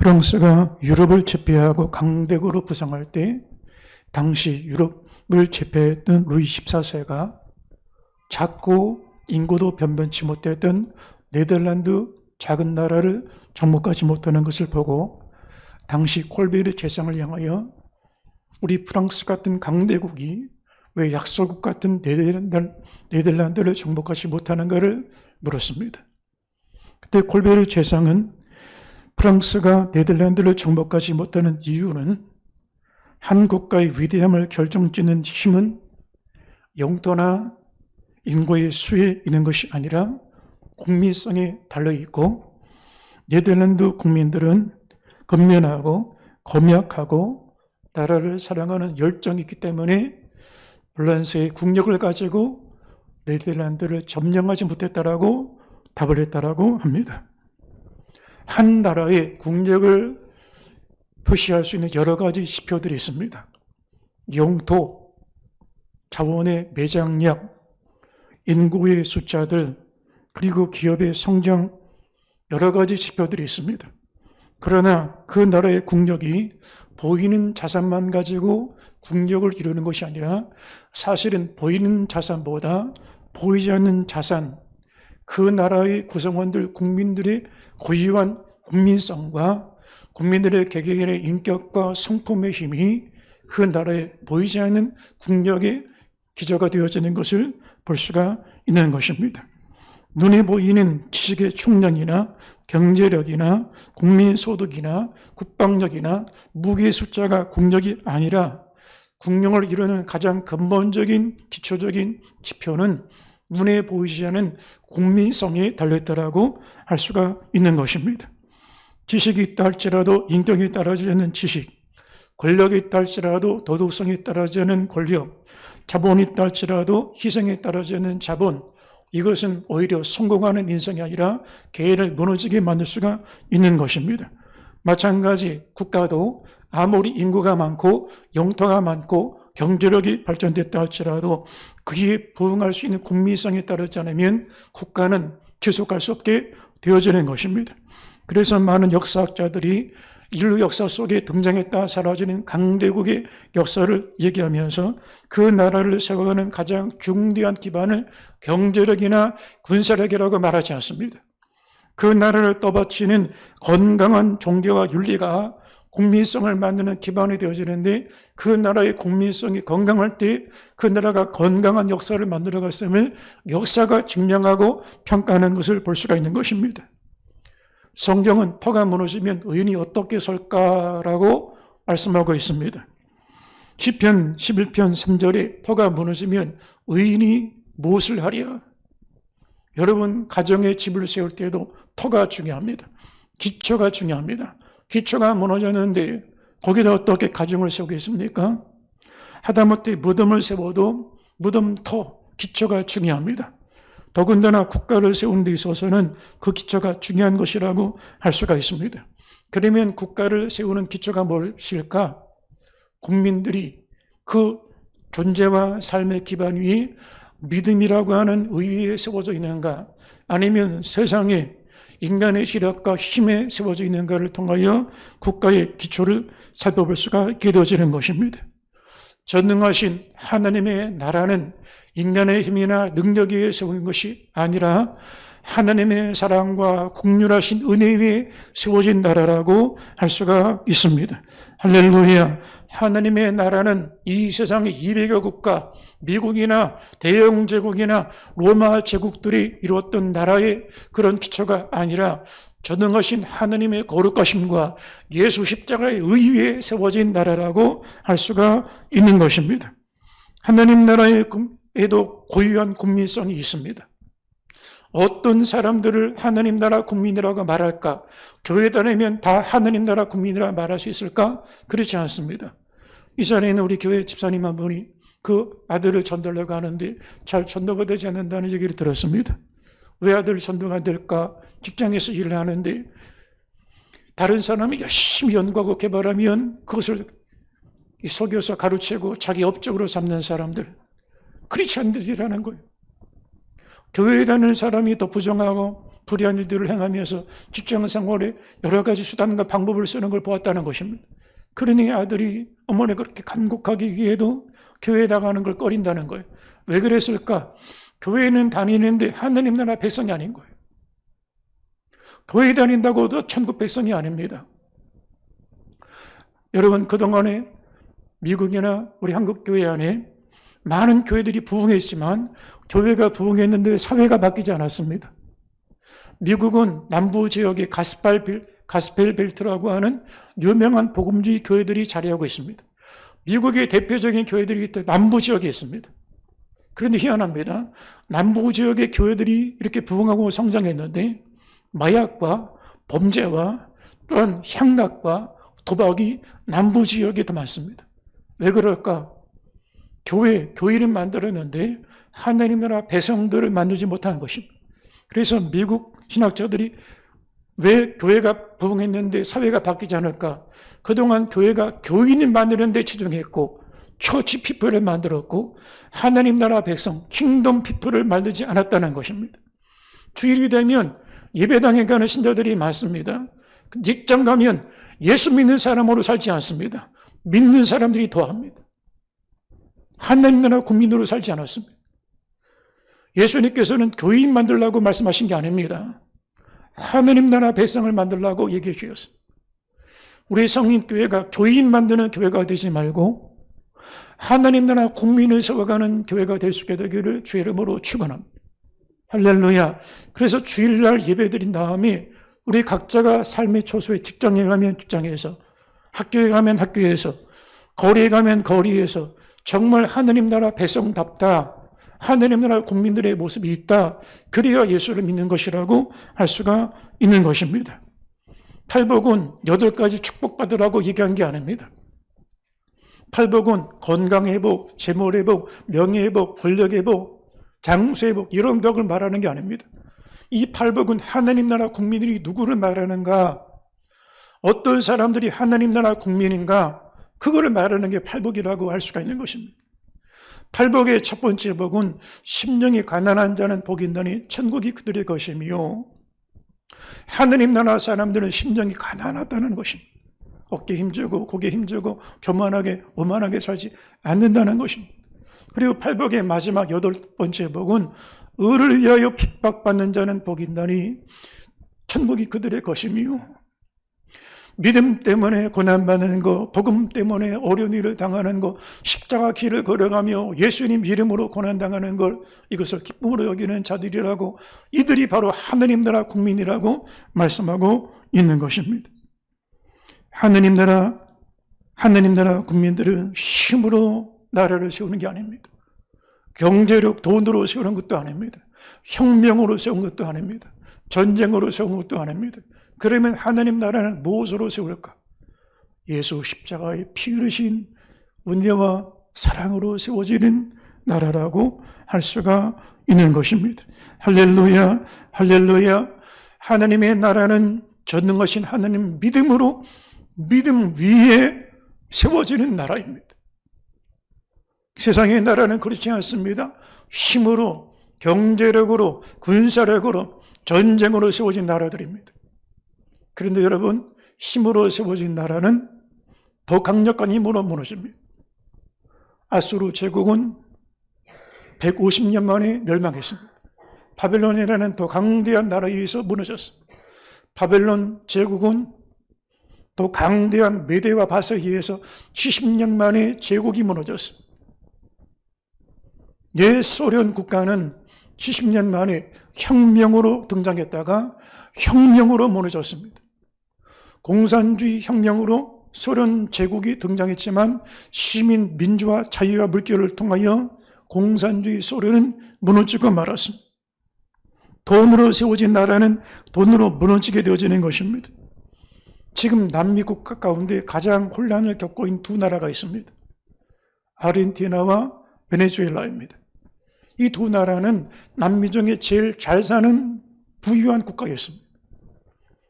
프랑스가 유럽을 제패하고 강대국으로 부상할 때 당시 유럽을 제패했던 루이 14세가 작고 인구도 변변치 못했던 네덜란드 작은 나라를 정복하지 못하는 것을 보고 당시 콜베르 재상을 향하여 우리 프랑스 같은 강대국이 왜 약소국 같은 네덜란드를 정복하지 못하는가를 물었습니다. 그때 콜베르 재상은 프랑스가 네덜란드를 정복하지 못하는 이유는 한 국가의 위대함을 결정짓는 힘은 영토나 인구의 수에 있는 것이 아니라 국민성에 달려있고 네덜란드 국민들은 건면하고 검약하고 나라를 사랑하는 열정이 있기 때문에 불란서의 국력을 가지고 네덜란드를 점령하지 못했다라고 답을 했다라고 합니다. 한 나라의 국력을 표시할 수 있는 여러 가지 지표들이 있습니다. 영토, 자원의 매장량, 인구의 숫자들, 그리고 기업의 성장, 여러 가지 지표들이 있습니다. 그러나 그 나라의 국력이 보이는 자산만 가지고 국력을 이루는 것이 아니라 사실은 보이는 자산보다 보이지 않는 자산, 그 나라의 구성원들, 국민들의 고유한 국민성과 국민들의 개개인의 인격과 성품의 힘이 그 나라의 보이지 않는 국력의 기저가 되어지는 것을 볼 수가 있는 것입니다. 눈에 보이는 지식의 총량이나 경제력이나 국민소득이나 국방력이나 무기의 숫자가 국력이 아니라 국력을 이루는 가장 근본적인 기초적인 지표는 눈에 보이지 않는 국민성에 달려있다라고 할 수가 있는 것입니다. 지식이 있다 할지라도 인격이 따라지 않는 지식, 권력이 있다 할지라도 도덕성이 따라지 않는 권력, 자본이 있다 할지라도 희생에 따라지 않는 자본, 이것은 오히려 성공하는 인생이 아니라 개인을 무너지게 만들 수가 있는 것입니다. 마찬가지 국가도 아무리 인구가 많고 영토가 많고 경제력이 발전됐다 할지라도 그에 부응할 수 있는 국민성에 따르지 않으면 국가는 지속할 수 없게 되어지는 것입니다. 그래서 많은 역사학자들이 인류 역사 속에 등장했다 사라지는 강대국의 역사를 얘기하면서 그 나라를 세워가는 가장 중대한 기반을 경제력이나 군사력이라고 말하지 않습니다. 그 나라를 떠받치는 건강한 종교와 윤리가 국민성을 만드는 기반이 되어지는데 그 나라의 국민성이 건강할 때 그 나라가 건강한 역사를 만들어갔음을 역사가 증명하고 평가하는 것을 볼 수가 있는 것입니다. 성경은 터가 무너지면 의인이 어떻게 설까라고 말씀하고 있습니다. 시편 11편 3절에 터가 무너지면 의인이 무엇을 하랴? 여러분 가정의 집을 세울 때도 터가 중요합니다. 기초가 중요합니다. 기초가 무너졌는데 거기다 어떻게 가정을 세우겠습니까? 하다못해 무덤을 세워도 무덤터, 기초가 중요합니다. 더군다나 국가를 세우는 데 있어서는 그 기초가 중요한 것이라고 할 수가 있습니다. 그러면 국가를 세우는 기초가 무엇일까? 국민들이 그 존재와 삶의 기반 위에 믿음이라고 하는 의의에 세워져 있는가, 아니면 세상에 인간의 시력과 힘에 세워져 있는가를 통하여 국가의 기초를 살펴볼 수가 있게 되어지는 것입니다. 전능하신 하나님의 나라는 인간의 힘이나 능력에 의해 세운 것이 아니라 하나님의 사랑과 국률하신 은혜 위에 세워진 나라라고 할 수가 있습니다. 할렐루야. 하나님의 나라는 이 세상의 200여 국가, 미국이나 대영 제국이나 로마 제국들이 이루었던 나라의 그런 기초가 아니라 전능하신 하나님의 거룩하심과 예수 십자가의 의위에 세워진 나라라고 할 수가 있는 것입니다. 하나님 나라에도 고유한 국민성이 있습니다. 어떤 사람들을 하나님 나라 국민이라고 말할까? 교회 다니면 다 하나님 나라 국민이라 말할 수 있을까? 그렇지 않습니다. 이 자리에 있는 우리 교회 집사님 한 분이 그 아들을 전도하려고 하는데 잘 전도가 되지 않는다는 얘기를 들었습니다. 왜 아들 전도가 될까? 직장에서 일을 하는데 다른 사람이 열심히 연구하고 개발하면 그것을 속여서 가르치고 자기 업적으로 삼는 사람들, 그렇지 않는 일이라는 거예요. 교회라는 사람이 더 부정하고 불의한 일들을 행하면서 직장 생활에 여러 가지 수단과 방법을 쓰는 걸 보았다는 것입니다. 그러니 아들이 어머니 그렇게 간곡하게 얘기해도 교회에 나가는 걸 꺼린다는 거예요. 왜 그랬을까? 교회는 다니는데 하느님 나라 백성이 아닌 거예요. 교회 다닌다고 해도 천국 백성이 아닙니다. 여러분, 그동안에 미국이나 우리 한국 교회 안에 많은 교회들이 부흥했지만 교회가 부흥했는데 사회가 바뀌지 않았습니다. 미국은 남부 지역의 가스펠 벨트라고 하는 유명한 복음주의 교회들이 자리하고 있습니다. 미국의 대표적인 교회들이 남부 지역에 있습니다. 그런데 희한합니다. 남부 지역의 교회들이 이렇게 부흥하고 성장했는데 마약과 범죄와 또한 향락과 도박이 남부 지역에 더 많습니다. 왜 그럴까? 교회를 만들었는데 하나님 나라 백성들을 만들지 못한 것입니다. 그래서 미국 신학자들이 왜 교회가 부흥했는데 사회가 바뀌지 않을까? 그동안 교회가 교인을 만드는 데 치중했고 처치 피플을 만들었고 하나님 나라 백성, 킹덤 피플을 만들지 않았다는 것입니다. 주일이 되면 예배당에 가는 신자들이 많습니다. 직장 가면 예수 믿는 사람으로 살지 않습니다. 믿는 사람들이 더합니다. 하나님 나라 국민으로 살지 않았습니다. 예수님께서는 교인 만들라고 말씀하신 게 아닙니다. 하나님 나라 백성을 만들라고 얘기해 주셨습니다. 우리 성인교회가 교인 만드는 교회가 되지 말고 하나님 나라 국민을 세워가는 교회가 될 수 있게 되기를 주의 이름으로 축원합니다. 할렐루야. 그래서 주일날 예배드린 다음에 우리 각자가 삶의 초소에 직장에 가면 직장에서, 학교에 가면 학교에서, 거리에 가면 거리에서 정말 하나님 나라 백성답다, 하나님 나라 국민들의 모습이 있다, 그래야 예수를 믿는 것이라고 할 수가 있는 것입니다. 팔복은 8가지 축복받으라고 얘기한 게 아닙니다. 팔복은 건강회복, 재물회복, 명예회복, 권력회복, 장수회복 이런 덕을 말하는 게 아닙니다. 이 팔복은 하나님 나라 국민들이 누구를 말하는가, 어떤 사람들이 하나님 나라 국민인가, 그거를 말하는 게 팔복이라고 할 수가 있는 것입니다. 팔복의 첫 번째 복은 심령이 가난한 자는 복이 있나니 천국이 그들의 것이며, 하느님 나라 사람들은 심령이 가난하다는 것입니다. 어깨 힘주고 고개 힘주고 교만하게 오만하게 살지 않는다는 것입니다. 그리고 팔복의 마지막 8번째 복은 의를 위하여 핍박받는 자는 복이 있나니 천국이 그들의 것이며, 믿음 때문에 고난받는 거, 복음 때문에 어려운 일을 당하는 거, 십자가 길을 걸어가며 예수님 이름으로 고난당하는 걸 이것을 기쁨으로 여기는 자들이라고, 이들이 바로 하느님 나라 국민이라고 말씀하고 있는 것입니다. 하느님 나라 국민들은 힘으로 나라를 세우는 게 아닙니다. 경제력, 돈으로 세우는 것도 아닙니다. 혁명으로 세운 것도 아닙니다. 전쟁으로 세운 것도 아닙니다. 그러면 하나님 나라는 무엇으로 세울까? 예수 십자가의 피 흘리신 은혜와 사랑으로 세워지는 나라라고 할 수가 있는 것입니다. 할렐루야, 할렐루야. 하나님의 나라는 전능하신 하나님 믿음 위에 세워지는 나라입니다. 세상의 나라는 그렇지 않습니다. 힘으로, 경제력으로, 군사력으로, 전쟁으로 세워진 나라들입니다. 그런데 여러분, 힘으로 세워진 나라는 더 강력한 힘으로 무너집니다. 아수르 제국은 150년 만에 멸망했습니다. 바벨론이라는 더 강대한 나라에 의해서 무너졌습니다. 바벨론 제국은 더 강대한 메대와 바스에 의해서 70년 만에 제국이 무너졌습니다. 옛 소련 국가는 70년 만에 혁명으로 등장했다가 혁명으로 무너졌습니다. 공산주의 혁명으로 소련 제국이 등장했지만 시민 민주화 자유와 물결을 통하여 공산주의 소련은 무너지고 말았습니다. 돈으로 세워진 나라는 돈으로 무너지게 되어지는 것입니다. 지금 남미 국가 가운데 가장 혼란을 겪고 있는 두 나라가 있습니다. 아르헨티나와 베네수엘라입니다. 이 두 나라는 남미 중에 제일 잘 사는 부유한 국가였습니다.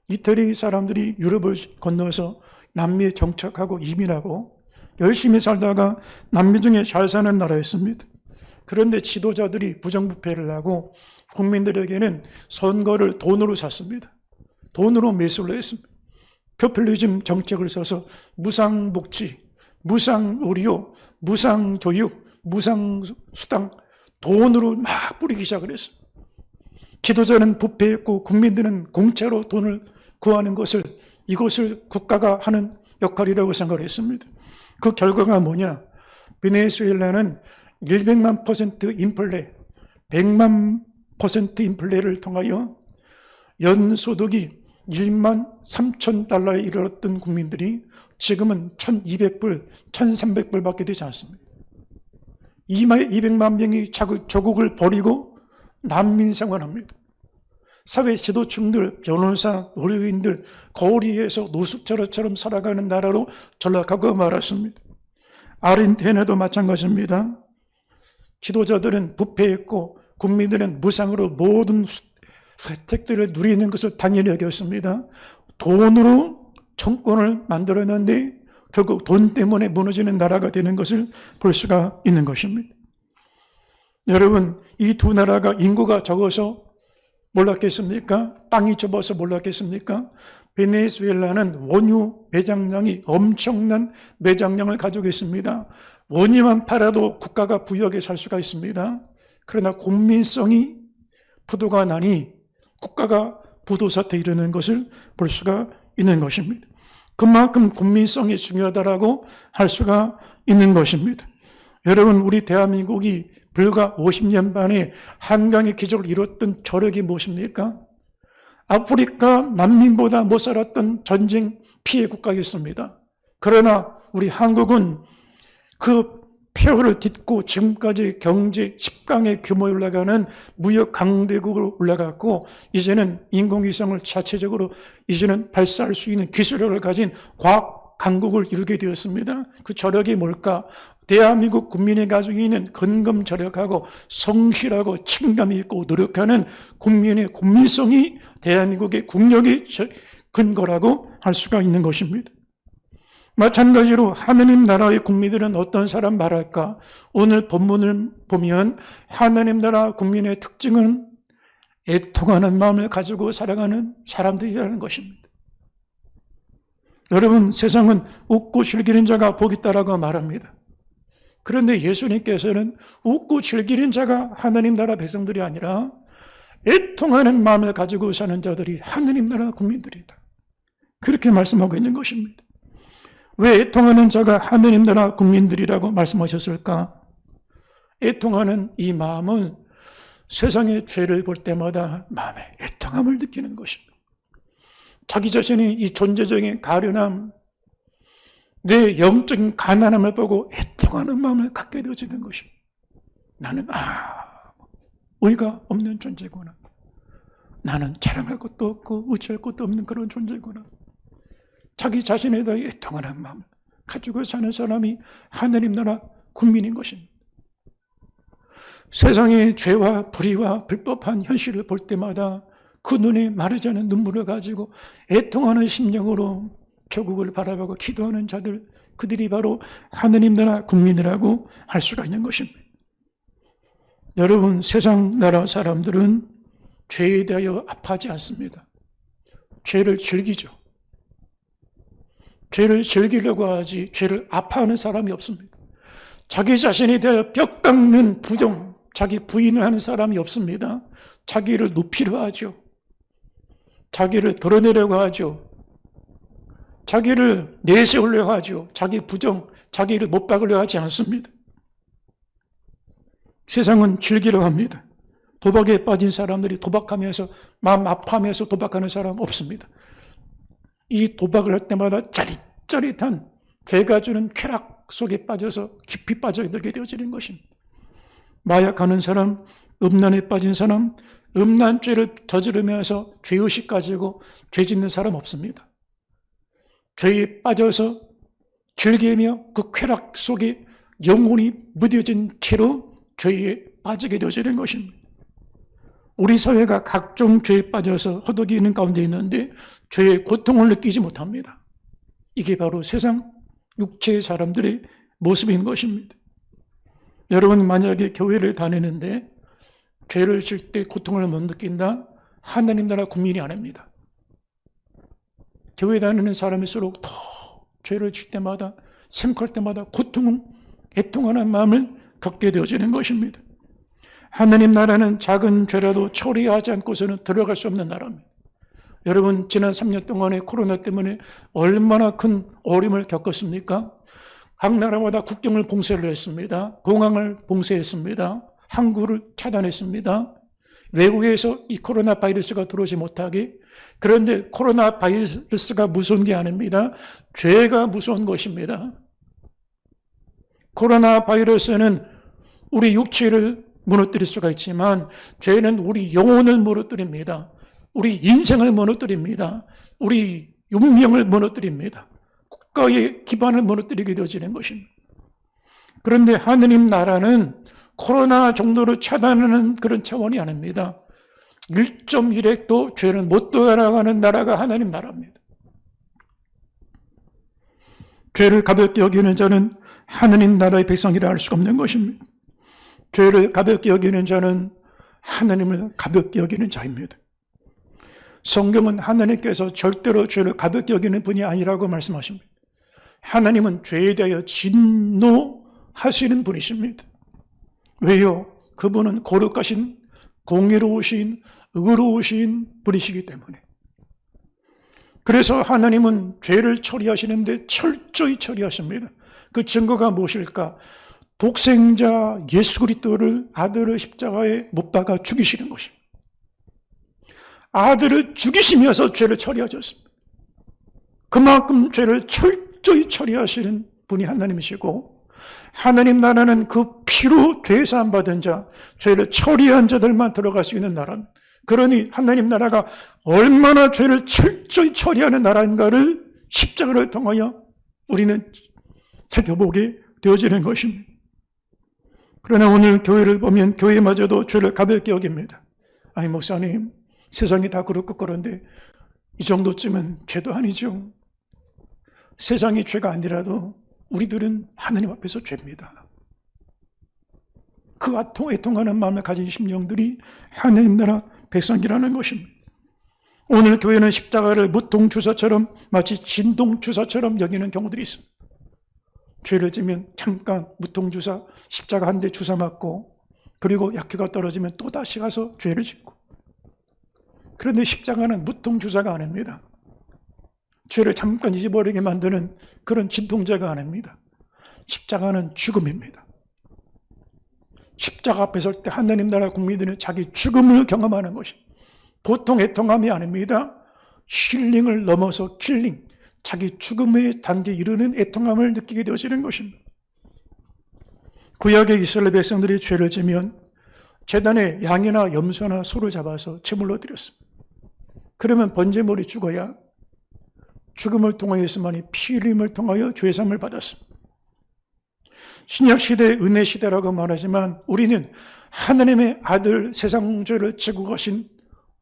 이태리 사람들이 유럽을 건너서 남미에 정착하고 이민하고 열심히 살다가 남미 중에 잘 사는 나라였습니다. 그런데 지도자들이 부정부패를 하고 국민들에게는 선거를 돈으로 샀습니다. 돈으로 매수를 했습니다. 포퓰리즘 정책을 써서 무상복지, 무상의료, 무상교육, 무상수당 돈으로 막 뿌리기 시작을 했습니다. 지도자는 부패했고 국민들은 공짜로 돈을 구하는 것을 이것을 국가가 하는 역할이라고 생각을 했습니다. 그 결과가 뭐냐? 베네수엘라는 100만 % 인플레, 100만 % 인플레를 통하여 연소득이 1만 3천 달러에 이르렀던 국민들이 지금은 1,200불, 1,300불밖에 되지 않습니다. 200만 명이 조국을 버리고 난민 생활합니다. 사회 지도층들, 변호사, 의료인들 거리에서 노숙자처럼 살아가는 나라로 전락하고 말았습니다. 아르헨티나도 마찬가지입니다. 지도자들은 부패했고 국민들은 무상으로 모든 혜택들을 누리는 것을 당연히 여겼습니다. 돈으로 정권을 만들었는데 결국 돈 때문에 무너지는 나라가 되는 것을 볼 수가 있는 것입니다. 여러분, 이 두 나라가 인구가 적어서 몰랐겠습니까? 땅이 좁아서 몰랐겠습니까? 베네수엘라는 원유 매장량이 엄청난 매장량을 가지고 있습니다. 원유만 팔아도 국가가 부유하게 살 수가 있습니다. 그러나 국민성이 부도가 나니 국가가 부도사태에 이르는 것을 볼 수가 있는 것입니다. 그만큼 국민성이 중요하다라고 할 수가 있는 것입니다. 여러분, 우리 대한민국이 불과 50년 만에 한강의 기적을 이뤘던 저력이 무엇입니까? 아프리카 난민보다 못 살았던 전쟁 피해 국가였습니다. 그러나 우리 한국은 그 폐허를 딛고 지금까지 경제 10강의 규모에 올라가는 무역 강대국으로 올라갔고 이제는 인공위성을 자체적으로 이제는 발사할 수 있는 기술력을 가진 과학 강국을 이루게 되었습니다. 그 저력이 뭘까? 대한민국 국민의 가지고 있는 근검절약하고 성실하고 책임감이 있고 노력하는 국민의 국민성이 대한민국의 국력의 근거라고 할 수가 있는 것입니다. 마찬가지로 하느님 나라의 국민들은 어떤 사람 말할까? 오늘 본문을 보면 하느님 나라 국민의 특징은 애통하는 마음을 가지고 살아가는 사람들이라는 것입니다. 여러분, 세상은 웃고 즐기는 자가 복이 있다라고 말합니다. 그런데 예수님께서는 웃고 즐기는 자가 하느님 나라 백성들이 아니라 애통하는 마음을 가지고 사는 자들이 하느님 나라 국민들이다. 그렇게 말씀하고 있는 것입니다. 왜 애통하는 자가 하느님 나라 국민들이라고 말씀하셨을까? 애통하는 이 마음은 세상의 죄를 볼 때마다 마음에 애통함을 느끼는 것입니다. 자기 자신이 이 존재적인 가련함, 내 영적인 가난함을 보고 애통하는 마음을 갖게 되어지는 것입니다. 나는 의가 없는 존재구나. 나는 자랑할 것도 없고 의지할 것도 없는 그런 존재구나. 자기 자신에 대해 애통하는 마음을 가지고 사는 사람이 하느님 나라 국민인 것입니다. 세상의 죄와 불의와 불법한 현실을 볼 때마다 그 눈에 마르지 않은 눈물을 가지고 애통하는 심령으로 조국을 바라보고 기도하는 자들, 그들이 바로 하느님 나라 국민이라고 할 수가 있는 것입니다. 여러분, 세상 나라 사람들은 죄에 대하여 아파하지 않습니다. 죄를 즐기죠. 죄를 즐기려고 하지 죄를 아파하는 사람이 없습니다. 자기 자신에 대하여 벽 닦는 부정, 자기 부인을 하는 사람이 없습니다. 자기를 높이려 하죠. 자기를 드러내려고 하죠. 자기를 내세우려고 하죠. 자기 부정, 자기를 못 박으려고 하지 않습니다. 세상은 즐기려고 합니다. 도박에 빠진 사람들이 도박하면서 마음 아파하면서 도박하는 사람 없습니다. 이 도박을 할 때마다 짜릿짜릿한 죄가 주는 쾌락 속에 빠져서 깊이 빠져들게 되어지는 것입니다. 마약하는 사람, 음란에 빠진 사람, 음란죄를 저지르면서 죄의식 가지고 죄 짓는 사람 없습니다. 죄에 빠져서 즐기며 그 쾌락 속에 영혼이 무뎌진 채로 죄에 빠지게 되어지는 것입니다. 우리 사회가 각종 죄에 빠져서 허덕이는 가운데 있는데 죄의 고통을 느끼지 못합니다. 이게 바로 세상 육체의 사람들의 모습인 것입니다. 여러분 만약에 교회를 다니는데 죄를 질 때 고통을 못 느낀다? 하나님 나라 국민이 아닙니다. 교회 다니는 사람일수록 더 죄를 질 때마다 생각할 때마다 고통, 애통하는 마음을 겪게 되어지는 것입니다. 하나님 나라는 작은 죄라도 처리하지 않고서는 들어갈 수 없는 나라입니다. 여러분 지난 3년 동안에 코로나 때문에 얼마나 큰 어려움을 겪었습니까? 각 나라마다 국경을 봉쇄를 했습니다. 공항을 봉쇄했습니다. 항구를 차단했습니다. 외국에서 이 코로나 바이러스가 들어오지 못하게. 그런데 코로나 바이러스가 무서운 게 아닙니다. 죄가 무서운 것입니다. 코로나 바이러스는 우리 육체를 무너뜨릴 수가 있지만 죄는 우리 영혼을 무너뜨립니다. 우리 인생을 무너뜨립니다. 우리 운명을 무너뜨립니다. 국가의 기반을 무너뜨리게 되어지는 것입니다. 그런데 하느님 나라는 코로나 정도로 차단하는 그런 차원이 아닙니다. 1.1핵도 죄를 못 돌아가는 나라가 하나님 나라입니다. 죄를 가볍게 여기는 자는 하느님 나라의 백성이라 할 수가 없는 것입니다. 죄를 가볍게 여기는 자는 하나님을 가볍게 여기는 자입니다. 성경은 하나님께서 절대로 죄를 가볍게 여기는 분이 아니라고 말씀하십니다. 하나님은 죄에 대하여 진노하시는 분이십니다. 왜요? 그분은 거룩하신, 공의로우신, 의로우신 분이시기 때문에. 그래서 하나님은 죄를 처리하시는데 철저히 처리하십니다. 그 증거가 무엇일까? 독생자 예수 그리스도를 아들의 십자가에 못 박아 죽이시는 것입니다. 아들을 죽이시면서 죄를 처리하셨습니다. 그만큼 죄를 철저히 처리하시는 분이 하나님이시고, 하나님 나라는 그 피로 죄사함 받은 자, 죄를 처리한 자들만 들어갈 수 있는 나라입니다. 그러니 하나님 나라가 얼마나 죄를 철저히 처리하는 나라인가를 십자가를 통하여 우리는 살펴보게 되어지는 것입니다. 그러나 오늘 교회를 보면 교회마저도 죄를 가볍게 여깁니다. 아니 목사님, 세상이 다 그렇고 그런데 이 정도쯤은 죄도 아니죠. 세상이 죄가 아니라도 우리들은 하나님 앞에서 죄입니다. 그 애통하는 마음을 가진 심령들이 하나님 나라 백성이라는 것입니다. 오늘 교회는 십자가를 무통주사처럼 마치 진동주사처럼 여기는 경우들이 있습니다. 죄를 지면 잠깐 무통주사, 십자가 한 대 주사 맞고 그리고 약효가 떨어지면 또다시 가서 죄를 짓고. 그런데 십자가는 무통주사가 아닙니다. 죄를 잠깐 잊어버리게 만드는 그런 진통제가 아닙니다. 십자가는 죽음입니다. 십자가 앞에 설 때 하나님 나라 국민들은 자기 죽음을 경험하는 것입니다. 보통 애통함이 아닙니다. 힐링을 넘어서 킬링, 자기 죽음의 단계에 이르는 애통함을 느끼게 되어지는 것입니다. 구약의 이스라엘 백성들이 죄를 지면 제단에 양이나 염소나 소를 잡아서 제물로 드렸습니다. 그러면 번제물이 죽어야 죽음을 통하여서만이 피 흘림을 통하여 죄사함을 받았습니다. 신약시대 은혜시대라고 말하지만 우리는 하나님의 아들 세상 죄를 지고 가신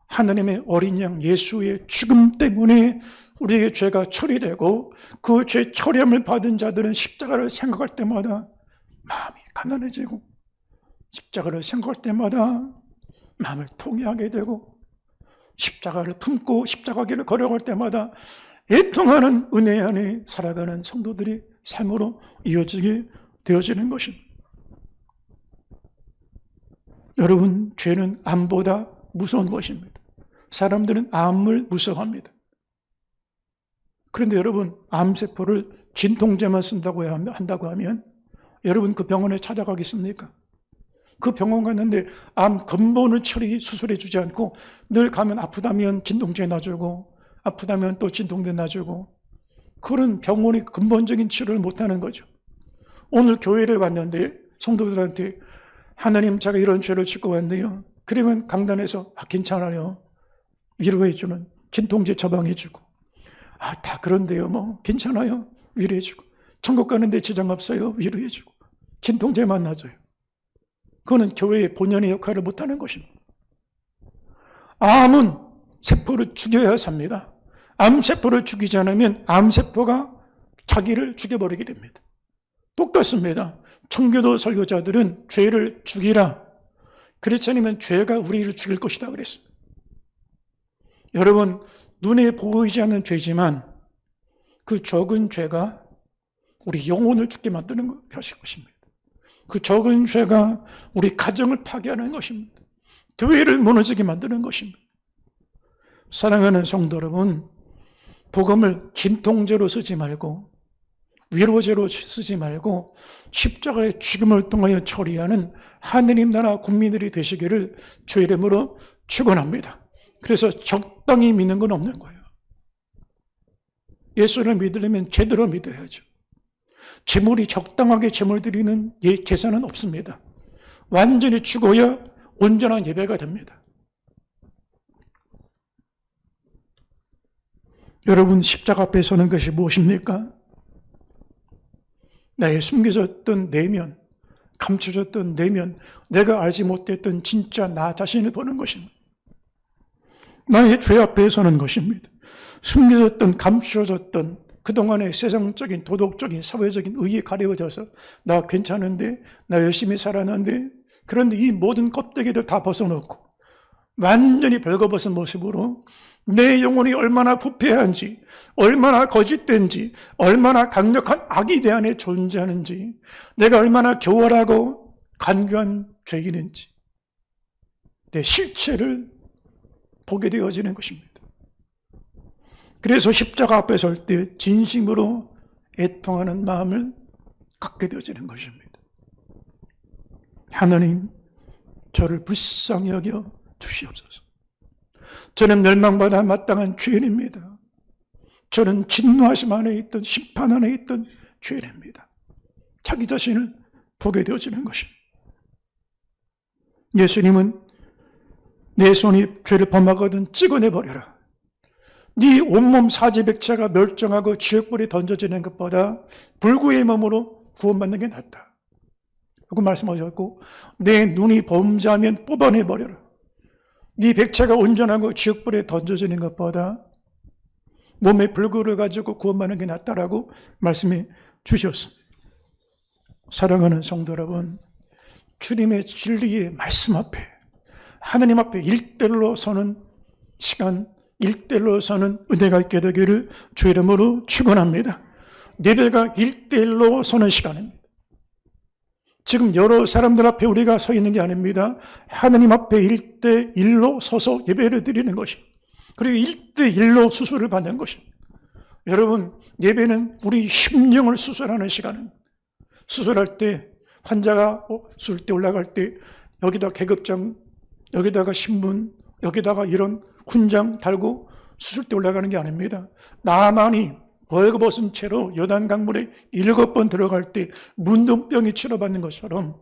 하나님의 어린 양 예수의 죽음 때문에 우리의 죄가 처리되고 그 죄 처리함을 받은 자들은 십자가를 생각할 때마다 마음이 가난해지고 십자가를 생각할 때마다 마음을 통회하게 되고 십자가를 품고 십자가 길을 걸어갈 때마다 애통하는 은혜 안에 살아가는 성도들이 삶으로 이어지게 되어지는 것입니다. 여러분, 죄는 암보다 무서운 것입니다. 사람들은 암을 무서워합니다. 그런데 여러분, 암세포를 진통제만 쓴다고 한다고 하면 여러분 그 병원에 찾아가겠습니까? 그 병원 갔는데 암 근본을 수술해 주지 않고 늘 가면 아프다면 진통제 놔주고 아프다면 또 진통제 놔주고 그런 병원이 근본적인 치료를 못하는 거죠. 오늘 교회를 왔는데 성도들한테 하나님 제가 이런 죄를 짓고 왔네요. 그러면 강단에서 괜찮아요. 위로해 주는 진통제 처방해 주고 다 그런데요. 뭐 괜찮아요. 위로해 주고 천국 가는데 지장 없어요. 위로해 주고 진통제만 놔줘요. 그거는 교회의 본연의 역할을 못하는 것입니다. 암은 세포를 죽여야 삽니다. 암세포를 죽이지 않으면 암세포가 자기를 죽여버리게 됩니다. 똑같습니다. 청교도 설교자들은 죄를 죽이라, 그렇지 않으면 죄가 우리를 죽일 것이다 그랬습니다. 여러분, 눈에 보이지 않는 죄지만 그 적은 죄가 우리 영혼을 죽게 만드는 것입니다. 그 적은 죄가 우리 가정을 파괴하는 것입니다. 교회를 무너지게 만드는 것입니다. 사랑하는 성도 여러분, 복음을 진통제로 쓰지 말고 위로제로 쓰지 말고 십자가의 죽음을 통하여 처리하는 하느님 나라 국민들이 되시기를 주의 이름으로 축원합니다. 그래서 적당히 믿는 건 없는 거예요. 예수를 믿으려면 제대로 믿어야죠. 제물이 적당하게 제물 드리는 제사는 없습니다. 완전히 죽어야 온전한 예배가 됩니다. 여러분, 십자가 앞에 서는 것이 무엇입니까? 나의 숨겨졌던 내면, 감춰졌던 내면, 내가 알지 못했던 진짜 나 자신을 보는 것입니다. 나의 죄 앞에 서는 것입니다. 숨겨졌던, 감춰졌던 그동안의 세상적인, 도덕적인, 사회적인 의에 가려져서 나 괜찮은데, 나 열심히 살았는데, 그런데 이 모든 껍데기를 다 벗어놓고 완전히 벌거벗은 모습으로 내 영혼이 얼마나 부패한지, 얼마나 거짓된지, 얼마나 강력한 악이 내 안에 존재하는지, 내가 얼마나 교활하고 간교한 죄인인지 내 실체를 보게 되어지는 것입니다. 그래서 십자가 앞에 설 때 진심으로 애통하는 마음을 갖게 되어지는 것입니다. 하나님, 저를 불쌍히 여겨 주시옵소서. 저는 멸망받아 마땅한 죄인입니다. 저는 진노하심 안에 있던, 심판 안에 있던 죄인입니다. 자기 자신을 보게 되어지는 것입니다. 예수님은 내 손이 죄를 범하거든 찍어내버려라. 네 온몸 사지백체가 멸종하고 지옥불에 던져지는 것보다 불구의 몸으로 구원받는 게 낫다. 그렇게 말씀하셨고, 내 눈이 범죄하면 뽑아내버려라. 네 백체가 온전하고 지옥불에 던져지는 것보다 몸의 불구를 가지고 구원받는 게 낫다라고 말씀해 주셨습니다. 사랑하는 성도 여러분, 주님의 진리의 말씀 앞에, 하나님 앞에 일대일로 서는 시간, 일대일로 서는 은혜가 있게 되기를 주의 이름으로 축원합니다. 예배가 일대일로 서는 시간입니다. 지금 여러 사람들 앞에 우리가 서 있는 게 아닙니다. 하나님 앞에 1대1로 서서 예배를 드리는 것입니다. 그리고 1대1로 수술을 받는 것입니다. 여러분, 예배는 우리 심령을 수술하는 시간입니다. 수술할 때, 환자가 수술대 올라갈 때 여기다 계급장, 여기다가 신문, 여기다가 이런 훈장 달고 수술대 올라가는 게 아닙니다. 나만이 벌거벗은 채로 요단강물에 7번 들어갈 때 문둥병이 치료받는 것처럼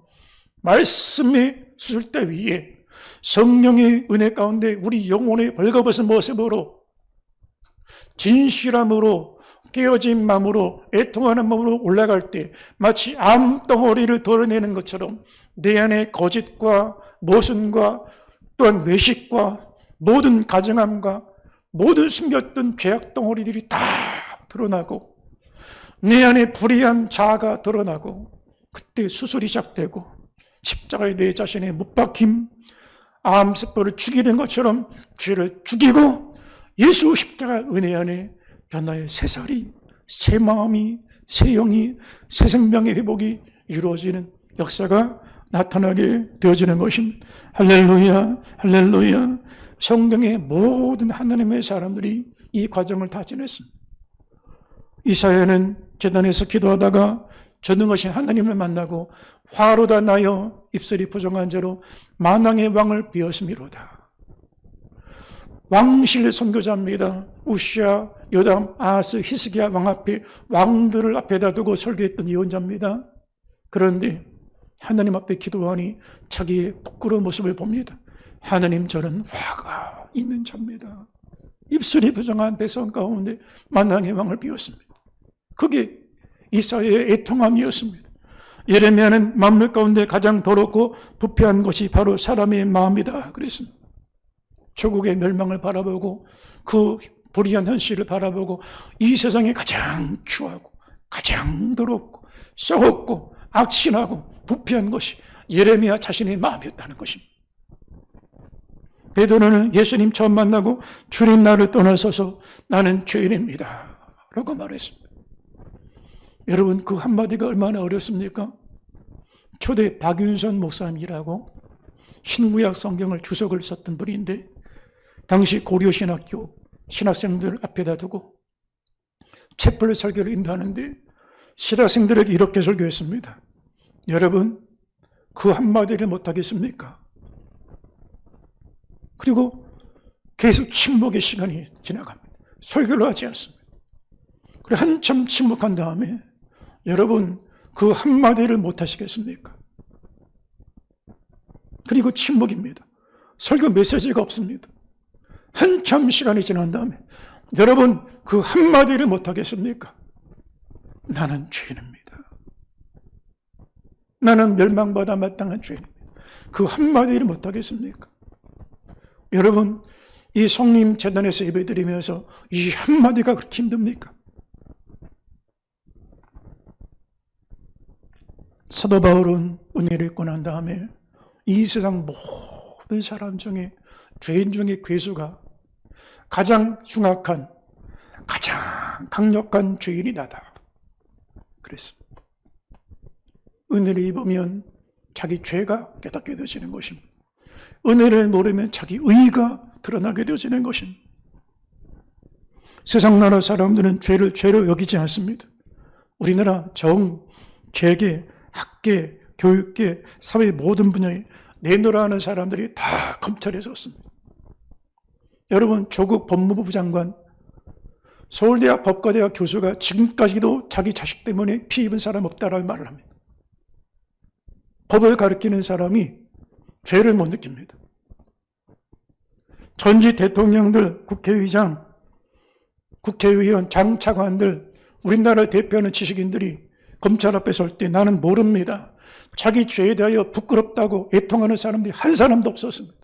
말씀의 수술대 위에 성령의 은혜 가운데 우리 영혼의 벌거벗은 모습으로 진실함으로 깨어진 마음으로 애통하는 마음으로 올라갈 때 마치 암덩어리를 덜어내는 것처럼 내 안에 거짓과 모순과 또한 외식과 모든 가증함과 모든 숨겼던 죄악 덩어리들이 다 드러나고 내 안에 불의한 자아가 드러나고 그때 수술이 시작되고 십자가에 내 자신의 못 박힘, 암세포를 죽이는 것처럼 죄를 죽이고 예수 십자가 은혜 안에 변화의 새 살이, 새 마음이, 새 영이, 새 생명의 회복이 이루어지는 역사가 나타나게 되어지는 것입니다. 할렐루야, 할렐루야. 성경의 모든 하나님의 사람들이 이 과정을 다 지냈습니다. 이사야는 제단에서 기도하다가 전능하신 하나님을 만나고 화로다 나여 입술이 부정한 죄로 만왕의 왕을 비었음이로다. 왕실 선교자입니다. 우시야, 요담, 아하스, 히스기야 왕 앞에 왕들을 앞에다 두고 설교했던 예언자입니다. 그런데 하나님 앞에 기도하니 자기의 부끄러운 모습을 봅니다. 하나님, 저는 화가 있는 자입니다. 입술이 부정한 백성 가운데 만왕의 왕을 비웠습니다. 그게 이사야의 애통함이었습니다. 예레미야는 만물 가운데 가장 더럽고 부패한 것이 바로 사람의 마음이다 그랬습니다. 조국의 멸망을 바라보고 그 불의한 현실을 바라보고 이 세상에 가장 추하고 가장 더럽고 썩었고 악신하고 부패한 것이 예레미야 자신의 마음이었다는 것입니다. 베드로는 예수님 처음 만나고 주님 나를 떠나서서 나는 죄인입니다 라고 말했습니다. 여러분, 그 한마디가 얼마나 어렵습니까? 초대 박윤선 목사님이라고 신구약 성경을 주석을 썼던 분인데, 당시 고려신학교 신학생들 앞에다 두고 채플 설교를 인도하는데 신학생들에게 이렇게 설교했습니다. 여러분, 그 한마디를 못하겠습니까? 그리고 계속 침묵의 시간이 지나갑니다. 설교를 하지 않습니다. 그리고 한참 침묵한 다음에 여러분, 그 한마디를 못하시겠습니까? 그리고 침묵입니다. 설교 메시지가 없습니다. 한참 시간이 지난 다음에 여러분, 그 한마디를 못하겠습니까? 나는 죄인입니다. 나는 멸망받아 마땅한 죄인입니다. 그 한마디를 못하겠습니까? 여러분, 이 성림 재단에서 예배드리면서 이 한마디가 그렇게 힘듭니까? 사도 바울은 은혜를 입고 난 다음에 이 세상 모든 사람 중에 죄인 중에 괴수가 가장 흉악한, 가장 강력한 죄인이 나다 그랬습니다. 은혜를 입으면 자기 죄가 깨닫게 되어지는 것입니다. 은혜를 모르면 자기 의가 드러나게 되어지는 것입니다. 세상 나라 사람들은 죄를 죄로 여기지 않습니다. 우리나라 정, 재계, 학계, 교육계, 사회 모든 분야에 내노라하는 사람들이 다 검찰에 섰습니다. 여러분, 조국 법무부 장관, 서울대학 법과대학 교수가 지금까지도 자기 자식 때문에 피 입은 사람 없다라고 말을 합니다. 법을 가르치는 사람이 죄를 못 느낍니다. 전직 대통령들, 국회의장, 국회의원, 장차관들, 우리나라를 대표하는 지식인들이 검찰 앞에 설 때 나는 모릅니다. 자기 죄에 대하여 부끄럽다고 애통하는 사람들이 한 사람도 없었습니다.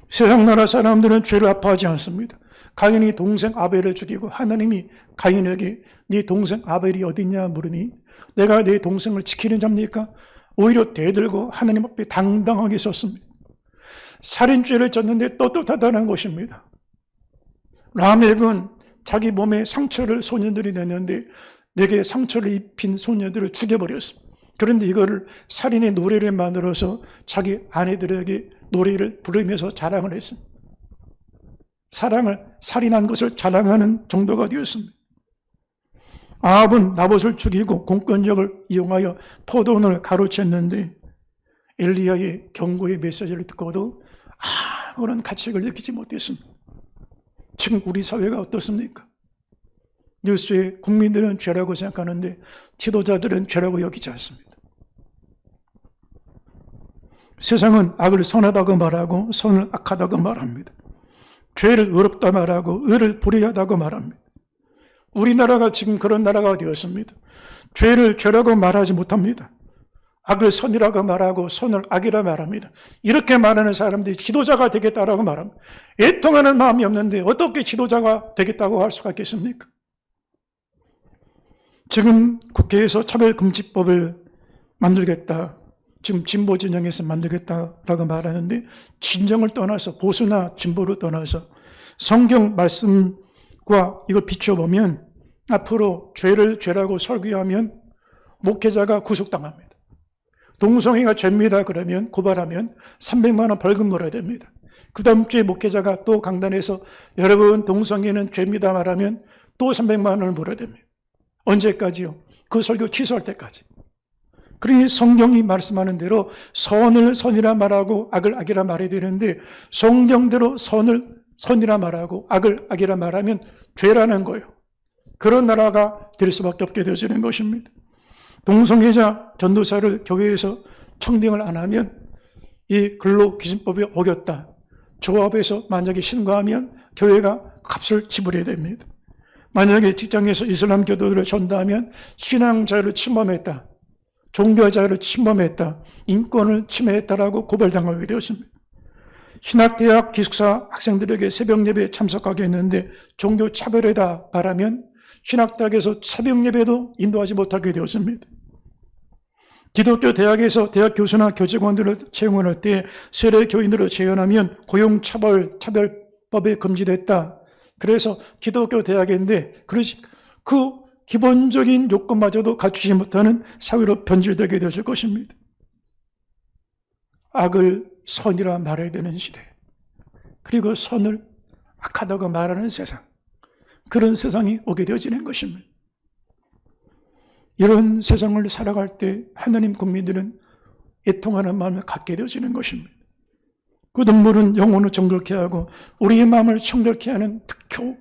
세상 나라 사람들은 죄를 아파하지 않습니다. 가인이 동생 아벨을 죽이고 하나님이 가인에게 네 동생 아벨이 어딨냐 물으니 내가 내 동생을 지키는 자입니까? 오히려 대들고 하나님 앞에 당당하게 섰습니다. 살인죄를 졌는데 떳떳하다는 것입니다. 라멕은 자기 몸에 상처를 소년들이 냈는데 내게 상처를 입힌 소년들을 죽여버렸습니다. 그런데 이거를 살인의 노래를 만들어서 자기 아내들에게 노래를 부르면서 자랑을 했습니다. 사랑을, 살인한 것을 자랑하는 정도가 되었습니다. 아합은 나봇을 죽이고 공권력을 이용하여 포도원을 가로챘는데 엘리야의 경고의 메시지를 듣고도 아무런 가책을 느끼지 못했습니다. 지금 우리 사회가 어떻습니까? 뉴스에 국민들은 죄라고 생각하는데 지도자들은 죄라고 여기지 않습니다. 세상은 악을 선하다고 말하고 선을 악하다고 말합니다. 죄를 의롭다 말하고 의를 불의하다고 말합니다. 우리나라가 지금 그런 나라가 되었습니다. 죄를 죄라고 말하지 못합니다. 악을 선이라고 말하고 선을 악이라 말합니다. 이렇게 말하는 사람들이 지도자가 되겠다라고 말합니다. 애통하는 마음이 없는데 어떻게 지도자가 되겠다고 할 수가 있겠습니까? 지금 국회에서 차별금지법을 만들겠다. 지금 진보 진영에서 만들겠다라고 말하는데 진정을 떠나서 보수나 진보를 떠나서 성경 말씀과 이걸 비춰보면 앞으로 죄를 죄라고 설교하면 목회자가 구속당합니다. 동성애가 죄입니다 그러면 고발하면 300만 원 벌금 물어야 됩니다. 그 다음 주에 목회자가 또 강단에서 여러분 동성애는 죄입니다 말하면 또 300만 원을 물어야 됩니다. 언제까지요? 그 설교 취소할 때까지. 그러니 성경이 말씀하는 대로 선을 선이라 말하고 악을 악이라 말해야 되는데 성경대로 선을 선이라 말하고 악을 악이라 말하면 죄라는 거예요. 그런 나라가 될 수밖에 없게 되어지는 것입니다. 동성애자 전도사를 교회에서 청빙을 안 하면 이 근로기준법에 어겼다. 조합에서 만약에 신고하면 교회가 값을 지불해야 됩니다. 만약에 직장에서 이슬람 교도들을 전도하면 신앙자유를 침범했다. 종교자유를 침범했다. 인권을 침해했다라고 고발당하게 되었습니다. 신학대학 기숙사 학생들에게 새벽 예배에 참석하게 했는데 종교 차별이다 말하면 신학대학에서 새벽 예배도 인도하지 못하게 되었습니다. 기독교 대학에서 대학 교수나 교직원들을 채용을 할 때 세례 교인으로 재현하면 고용차별법에 금지됐다. 그래서 기독교 대학인데 그 기본적인 요건마저도 갖추지 못하는 사회로 변질되게 되어질 것입니다. 악을 선이라 말해야 되는 시대, 그리고 선을 악하다고 말하는 세상, 그런 세상이 오게 되어지는 것입니다. 이런 세상을 살아갈 때 하나님 국민들은 애통하는 마음을 갖게 되어지는 것입니다. 그 눈물은 영혼을 정결케 하고 우리의 마음을 정결케 하는 특효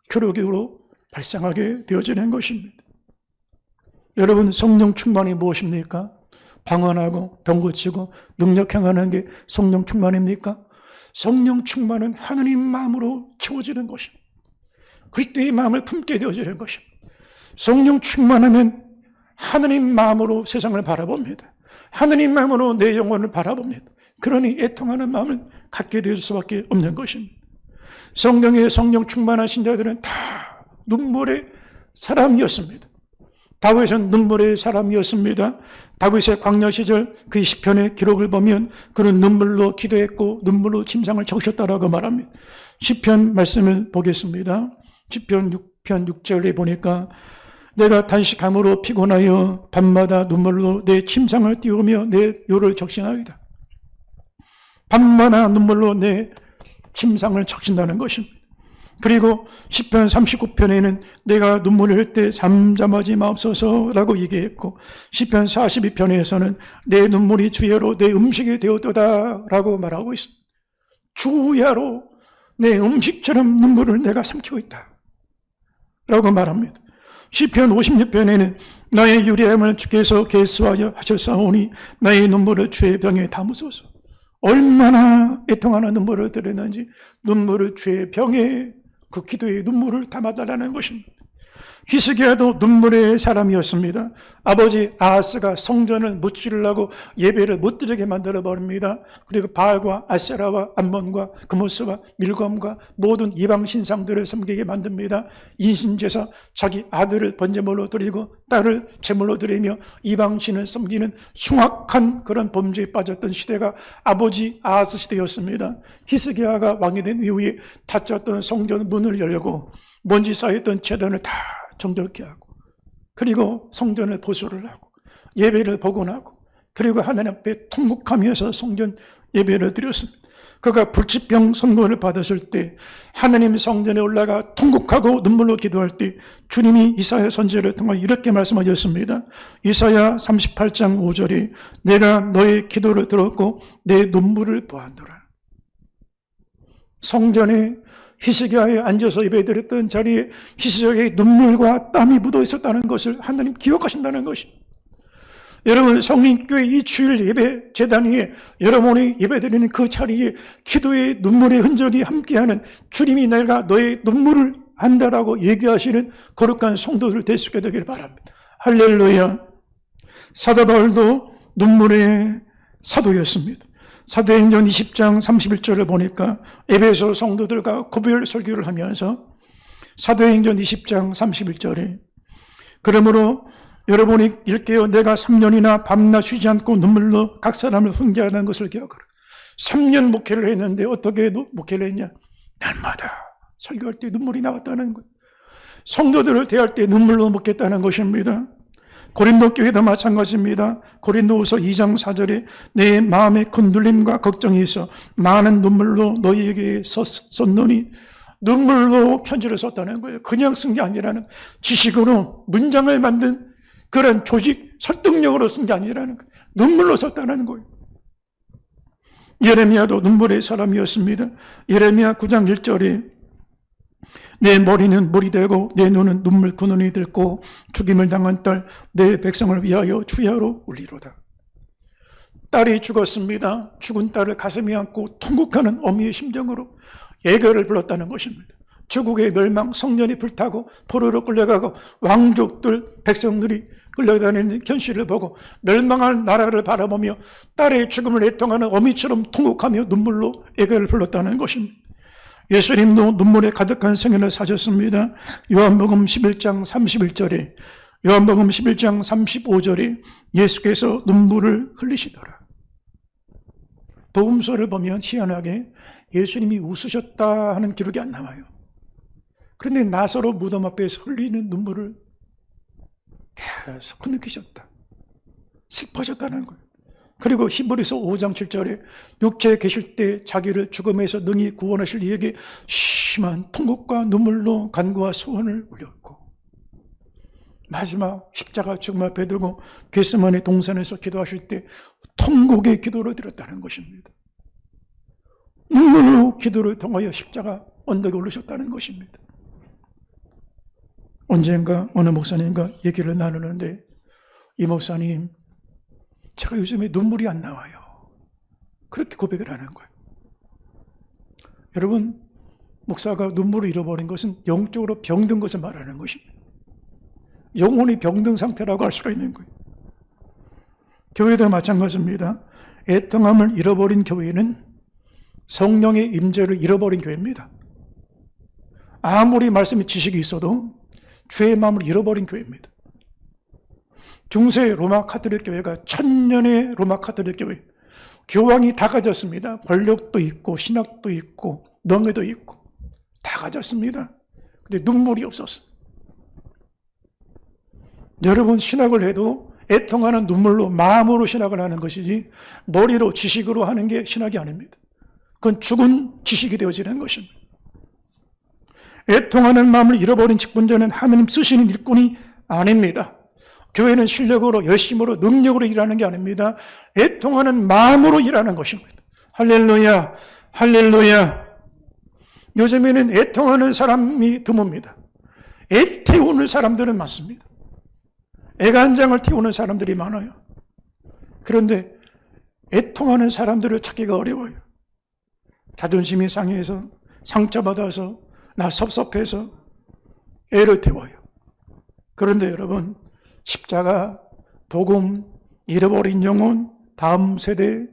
교력으로 발생하게 되어지는 것입니다. 여러분, 성령 충만이 무엇입니까? 방언하고 병 고치고 능력 행하는 게 성령 충만입니까? 성령 충만은 하느님 마음으로 채워지는 것입니다. 그리스도의 마음을 품게 되어지는 것입니다. 성령 충만하면 하느님 마음으로 세상을 바라봅니다. 하느님 마음으로 내 영혼을 바라봅니다. 그러니 애통하는 마음을 갖게 될 수밖에 없는 것입니다. 성경의 성령 충만하신 자들은 다 눈물의 사람이었습니다. 다윗은 눈물의 사람이었습니다. 다윗의 광야 시절 그 시편의 기록을 보면 그는 눈물로 기도했고 눈물로 침상을 적셨다라고 말합니다. 시편 말씀을 보겠습니다. 시편 6편 6절에 보니까 내가 단식함으로 피곤하여 밤마다 눈물로 내 침상을 띄우며 내 요를 적신하이다. 밤마다 눈물로 내 침상을 적신다는 것입니다. 그리고 시편 39편에는 내가 눈물을 흘릴 때 잠잠하지 마옵소서라고 얘기했고, 시편 42편에서는 내 눈물이 주야로 내 음식이 되었도다라고 말하고 있습니다. 주야로 내 음식처럼 눈물을 내가 삼키고 있다 라고 말합니다. 시편 56편에는 나의 유리함을 주께서 계수하여 하셨사오니 나의 눈물을 주의 병에 담으소서. 얼마나 애통하는 눈물을 드렸는지 눈물을 주의 병에, 그 기도의 눈물을 담아달라는 것입니다. 히스기야도 눈물의 사람이었습니다. 아버지 아하스가 성전을 무찌르려고 예배를 못 드리게 만들어버립니다. 그리고 바알과 아세라와 암몬과 그모스와 밀검과 모든 이방 신상들을 섬기게 만듭니다. 인신제사, 자기 아들을 번제물로 드리고 딸을 제물로 드리며 이방 신을 섬기는 흉악한 그런 범죄에 빠졌던 시대가 아버지 아하스 시대였습니다. 히스기야가 왕이 된 이후에 닫혔던 성전 문을 열고 먼지 쌓였던 제단을 다 정결케 하고, 그리고 성전을 보수를 하고 예배를 복원하고, 그리고 하나님 앞에 통곡하면서 성전 예배를 드렸습니다. 그가 불치병 선고를 받았을 때 하나님 성전에 올라가 통곡하고 눈물로 기도할 때 주님이 이사야 선지자를 통해 이렇게 말씀하셨습니다. 이사야 38장 5절에 내가 너의 기도를 들었고 내 눈물을 보았노라. 성전에 히스기야에 앉아서 예배드렸던 자리에 히스기야의 눈물과 땀이 묻어 있었다는 것을 하나님 기억하신다는 것입니다. 여러분, 성린교회 이 주일 예배 제단 위에 여러분이 예배드리는 그 자리에 기도의 눈물의 흔적이 함께하는 주님이 내가 너의 눈물을 안다라고 얘기하시는 거룩한 성도들 될 수 있게 되기를 바랍니다. 할렐루야. 사도 바울도 눈물의 사도였습니다. 사도행전 20장 31절을 보니까 에베소 성도들과 고별 설교를 하면서 사도행전 20장 31절에 그러므로 여러분이 일깨어 내가 3년이나 밤낮 쉬지 않고 눈물로 각 사람을 훈계하는 것을 기억하라. 3년 목회를 했는데 어떻게 목회를 했냐? 날마다 설교할 때 눈물이 나왔다는 거예요. 성도들을 대할 때 눈물로 먹겠다는 것입니다. 고린도 교회도 마찬가지입니다. 고린도후서 2장 4절에 내 마음에 큰 눌림과 걱정이 있어 많은 눈물로 너희에게 썼노니, 눈물로 편지를 썼다는 거예요. 그냥 쓴 게 아니라는, 지식으로 문장을 만든 그런 조직 설득력으로 쓴 게 아니라는 거예요. 눈물로 썼다는 거예요. 예레미야도 눈물의 사람이었습니다. 예레미야 9장 1절에 내 머리는 물이 되고 내 눈은 눈물 그 눈이 들고 죽임을 당한 딸 내 백성을 위하여 주야로 울리로다. 딸이 죽었습니다. 죽은 딸을 가슴에 안고 통곡하는 어미의 심정으로 애교를 불렀다는 것입니다. 주국의 멸망, 성년이 불타고 포로로 끌려가고 왕족들, 백성들이 끌려다니는 현실을 보고 멸망할 나라를 바라보며 딸의 죽음을 애통하는 어미처럼 통곡하며 눈물로 애교를 불렀다는 것입니다. 예수님도 눈물에 가득한 성인을 사셨습니다. 요한복음 11장 31절에, 요한복음 11장 35절에 예수께서 눈물을 흘리시더라. 복음서를 보면 희한하게 예수님이 웃으셨다 하는 기록이 안 나와요. 그런데 나사로 무덤 앞에서 흘리는 눈물을 계속 느끼셨다. 슬퍼졌다는 거예요. 그리고 히브리서 5장 7절에 육체에 계실 때 자기를 죽음에서 능히 구원하실 이에게 심한 통곡과 눈물로 간구와 소원을 올렸고, 마지막 십자가 죽음 앞에 두고 겟세마네 동산에서 기도하실 때 통곡의 기도를 드렸다는 것입니다. 눈물로 기도를 통하여 십자가 언덕에 오르셨다는 것입니다. 언젠가 어느 목사님과 얘기를 나누는데, 이 목사님, 제가 요즘에 눈물이 안 나와요. 그렇게 고백을 하는 거예요. 여러분, 목사가 눈물을 잃어버린 것은 영적으로 병든 것을 말하는 것입니다. 영혼이 병든 상태라고 할 수가 있는 거예요. 교회도 마찬가지입니다. 애통함을 잃어버린 교회는 성령의 임재를 잃어버린 교회입니다. 아무리 말씀의 지식이 있어도 주의 마음을 잃어버린 교회입니다. 중세 로마 카톨릭 교회가 천년의 로마 카톨릭 교회, 교황이 다 가졌습니다. 권력도 있고 신학도 있고 명예도 있고 다 가졌습니다. 근데 눈물이 없었어요. 여러분, 신학을 해도 애통하는 눈물로 마음으로 신학을 하는 것이지 머리로 지식으로 하는 게 신학이 아닙니다. 그건 죽은 지식이 되어지는 것입니다. 애통하는 마음을 잃어버린 직분자는 하나님 쓰시는 일꾼이 아닙니다. 교회는 실력으로, 열심으로, 능력으로 일하는 게 아닙니다. 애통하는 마음으로 일하는 것입니다. 할렐루야, 할렐루야. 요즘에는 애통하는 사람이 드뭅니다. 애 태우는 사람들은 많습니다. 애간장을 태우는 사람들이 많아요. 그런데 애통하는 사람들을 찾기가 어려워요. 자존심이 상해서, 상처받아서, 나 섭섭해서 애를 태워요. 그런데 여러분, 십자가, 복음, 잃어버린 영혼, 다음 세대,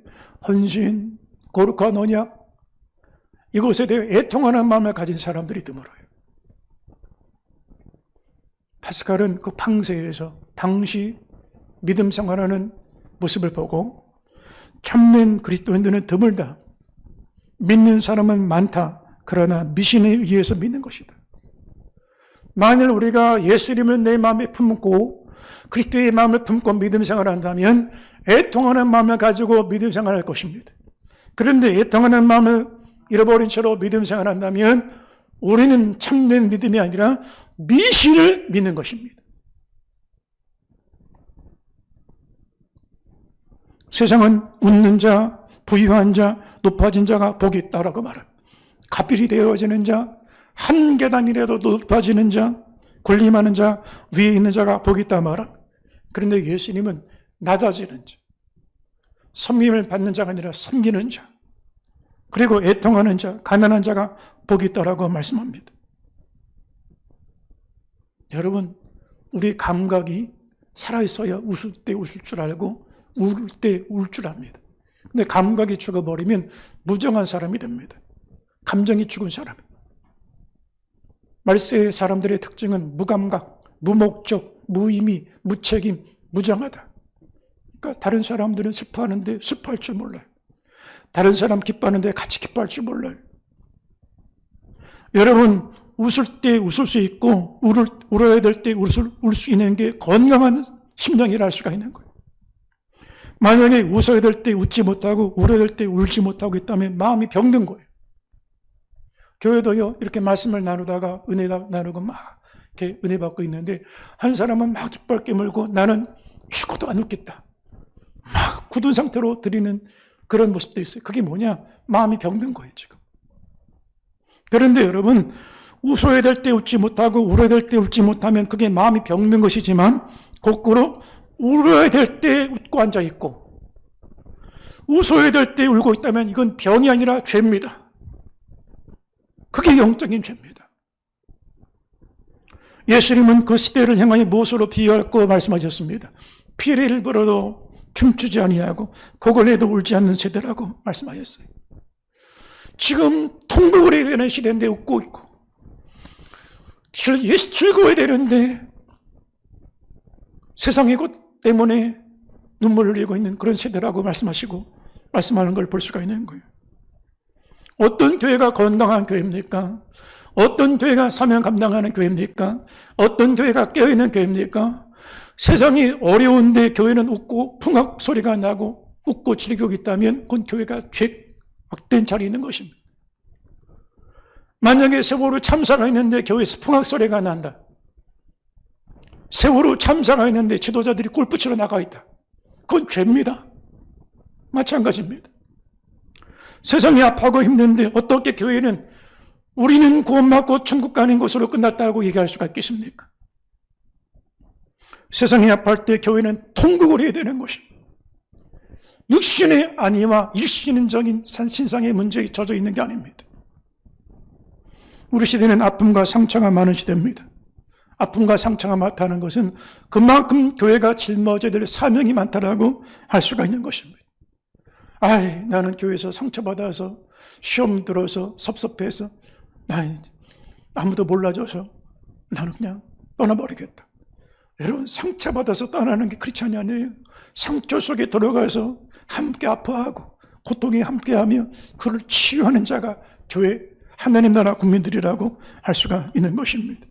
헌신, 거룩한 언약, 이것에 대해 애통하는 마음을 가진 사람들이 드물어요. 파스칼은 그 팡세에서 당시 믿음 생활하는 모습을 보고 참된 그리스도인들은 드물다. 믿는 사람은 많다. 그러나 미신에 의해서 믿는 것이다. 만일 우리가 예수님을 내 마음에 품고 그리스도의 마음을 품고 믿음 생활을 한다면 애통하는 마음을 가지고 믿음 생활을 할 것입니다. 그런데 애통하는 마음을 잃어버린 채로 믿음 생활을 한다면 우리는 참된 믿음이 아니라 미신을 믿는 것입니다. 세상은 웃는 자, 부유한 자, 높아진 자가 복이 있다라고 말합니다. 갑일이 되어지는 자, 한 계단이라도 높아지는 자, 군림하는 자, 위에 있는 자가 복이 있다 말합니다. 그런데 예수님은 낮아지는 자, 섬김을 받는 자가 아니라 섬기는 자, 그리고 애통하는 자, 가난한 자가 복이 있다라고 말씀합니다. 여러분, 우리 감각이 살아있어야 웃을 때 웃을 줄 알고 울 때 울 줄 압니다. 근데 감각이 죽어버리면 무정한 사람이 됩니다. 감정이 죽은 사람. 말세의 사람들의 특징은 무감각, 무목적, 무의미, 무책임, 무정하다. 그러니까 다른 사람들은 슬퍼하는데 슬퍼할 줄 몰라요. 다른 사람 기뻐하는데 같이 기뻐할 줄 몰라요. 여러분, 웃을 때 웃을 수 있고 울어야 될 때 울 수 있는 게 건강한 심령이라 할 수가 있는 거예요. 만약에 웃어야 될 때 웃지 못하고 울어야 될 때 울지 못하고 있다면 마음이 병든 거예요. 교회도요, 이렇게 말씀을 나누다가 은혜 나누고 막 이렇게 은혜 받고 있는데 한 사람은 막 깃발 깨물고 나는 죽어도 안 웃겠다. 막 굳은 상태로 드리는 그런 모습도 있어요. 그게 뭐냐? 마음이 병든 거예요, 지금. 그런데 여러분, 웃어야 될 때 웃지 못하고 울어야 될 때 울지 못하면 그게 마음이 병든 것이지만 거꾸로 울어야 될 때 웃고 앉아있고 웃어야 될 때 울고 있다면 이건 병이 아니라 죄입니다. 그게 영적인 죄입니다. 예수님은 그 시대를 향하여 무엇으로 비유할까 말씀하셨습니다. 피리를 불어도 춤추지 아니하고 곡을 해도 울지 않는 세대라고 말씀하셨어요. 지금 통곡을 해야 되는 시대인데 웃고 있고, 즐거워야 되는데 세상의 것 때문에 눈물을 흘리고 있는 그런 세대라고 말씀하는 걸 볼 수가 있는 거예요. 어떤 교회가 건강한 교회입니까? 어떤 교회가 사명 감당하는 교회입니까? 어떤 교회가 깨어있는 교회입니까? 세상이 어려운데 교회는 웃고 풍악 소리가 나고 웃고 즐기고 있다면 그건 교회가 죄악된 자리에 있는 것입니다. 만약에 세월호 참사가 있는데 교회에서 풍악 소리가 난다. 세월호 참사가 있는데 지도자들이 골프 치러 나가 있다. 그건 죄입니다. 마찬가지입니다. 세상이 아파하고 힘든데 어떻게 교회는 우리는 구원받고 천국 가는 것으로 끝났다고 얘기할 수가 있겠습니까? 세상이 아파할 때 교회는 통곡을 해야 되는 것입니다. 육신의 안위와 일신적인 신상의 문제에 젖어 있는 게 아닙니다. 우리 시대는 아픔과 상처가 많은 시대입니다. 아픔과 상처가 많다는 것은 그만큼 교회가 짊어져야 될 사명이 많다라고 할 수가 있는 것입니다. 나는 교회에서 상처받아서 시험 들어서 섭섭해서 아무도 몰라줘서 나는 그냥 떠나버리겠다. 여러분, 상처받아서 떠나는 게 크리스찬이 아니에요. 상처 속에 들어가서 함께 아파하고 고통에 함께하며 그를 치유하는 자가 교회 하나님 나라 국민들이라고 할 수가 있는 것입니다.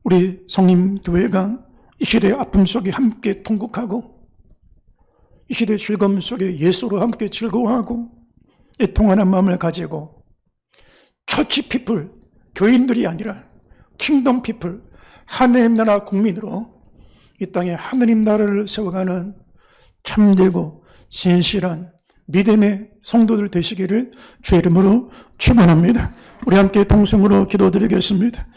우리 성림교회가 이 시대의 아픔 속에 함께 통곡하고 이 시대의 즐거움 속에 예수로 함께 즐거워하고 애통하는 마음을 가지고 처치 피플, 교인들이 아니라 킹덤 피플, 하나님 나라 국민으로 이 땅에 하나님 나라를 세워가는 참되고 진실한 믿음의 성도들 되시기를 주의 이름으로 축원합니다. 우리 함께 통성으로 기도드리겠습니다.